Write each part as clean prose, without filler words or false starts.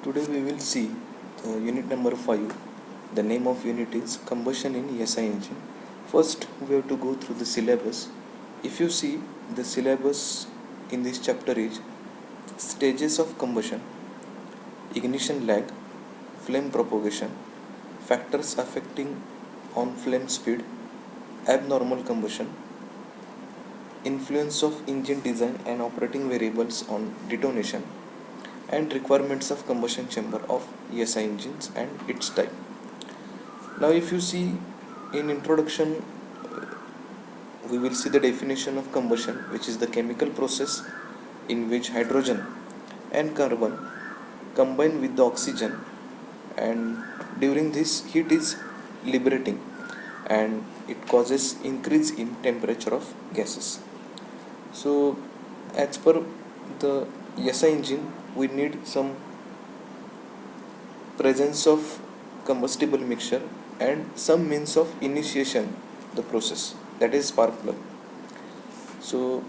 Today we will see the unit number 5. The name of unit is Combustion in SI Engine. First we have to go through the syllabus. If you see, the syllabus in this chapter is stages of combustion, ignition lag, flame propagation, factors affecting on flame speed, abnormal combustion, influence of engine design and operating variables on detonation, and requirements of combustion chamber of SI engines and its type. Now if you see, in introduction we will see the definition of combustion, which is the chemical process in which hydrogen and carbon combine with the oxygen, and during this heat is liberating and it causes increase in temperature of gases. So as per the SI engine, we need some presence of combustible mixture and some means of initiation the process, that is spark plug. So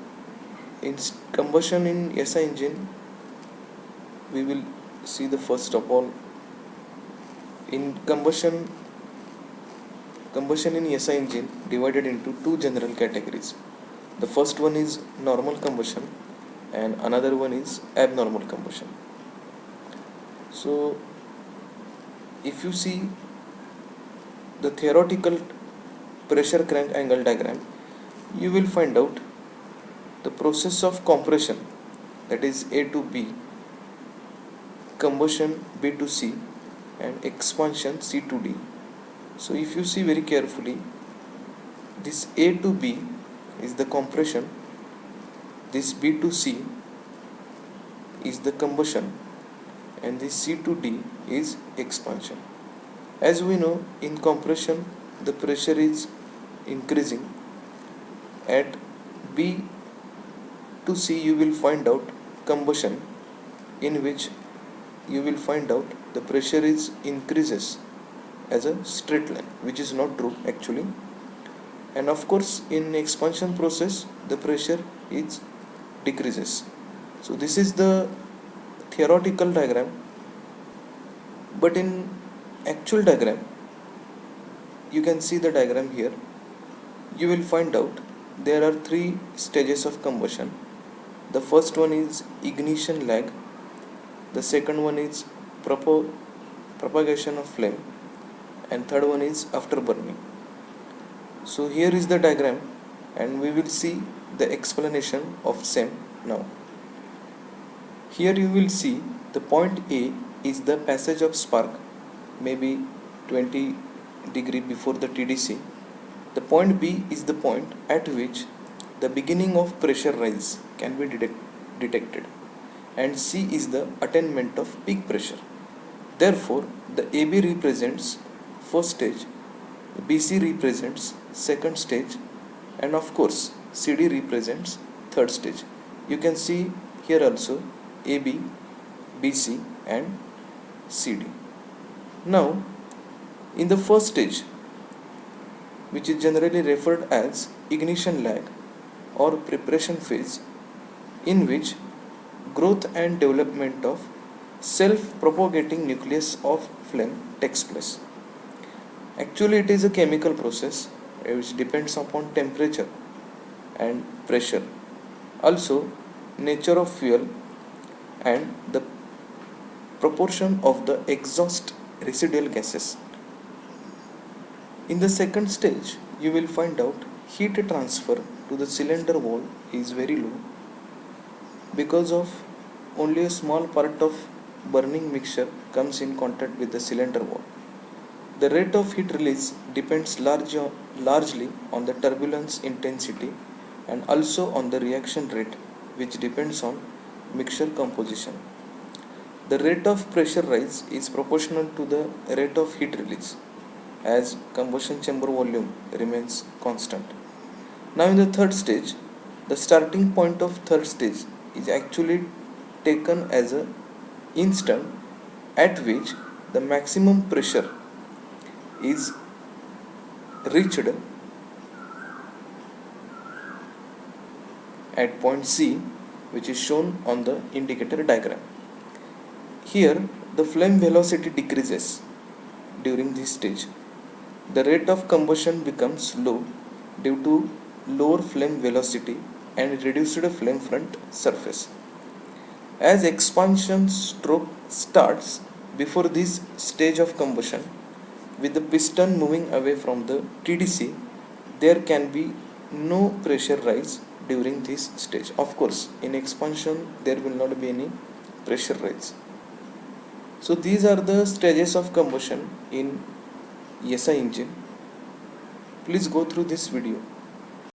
in combustion in SI engine, we will see the first of all, in combustion in SI engine divided into two general categories. The first one is normal combustion and another one is abnormal combustion. So if you see the theoretical pressure crank angle diagram, you will find out the process of compression, that is A to B, combustion B to C, and expansion C to D. So if you see very carefully, this A to B is the compression, this B to C is the combustion, and this C to D is expansion. As we know, in compression the pressure is increasing. At B to C you will find out combustion, in which you will find out the pressure is increases as a straight line, which is not true actually. And of course in expansion process the pressure is decreases. So this is the theoretical diagram, but in actual diagram, you can see the diagram here, you will find out there are three stages of combustion. The first one is ignition lag, the second one is propagation of flame, and third one is afterburning. So here is the diagram and we will see the explanation of same now. Here you will see the point A is the passage of spark, maybe 20 degree before the TDC. The point B is the point at which the beginning of pressure rise can be detected, and C is the attainment of peak pressure. Therefore, the AB represents first stage, BC represents second stage, and of course CD represents third stage. You can see here also AB, BC and CD. Now in the first stage, which is generally referred as ignition lag or preparation phase, in which growth and development of self-propagating nucleus of flame takes place. Actually it is a chemical process which depends upon temperature and pressure, also nature of fuel and the proportion of the exhaust residual gases. In the second stage, you will find out heat transfer to the cylinder wall is very low because of only a small part of burning mixture comes in contact with the cylinder wall. The rate of heat release depends largely on the turbulence intensity and also on the reaction rate, which depends on mixture composition. The rate of pressure rise is proportional to the rate of heat release, as combustion chamber volume remains constant. Now in the third stage, the starting point of third stage is actually taken as an instant at which the maximum pressure is reached at point C, which is shown on the indicator diagram. Here the flame velocity decreases during this stage. The rate of combustion becomes low due to lower flame velocity and reduced flame front surface. As expansion stroke starts before this stage of combustion, with the piston moving away from the TDC, there can be no pressure rise during this stage. Of course, in expansion there will not be any pressure rise. So these are the stages of combustion in SI engine. Please go through this video.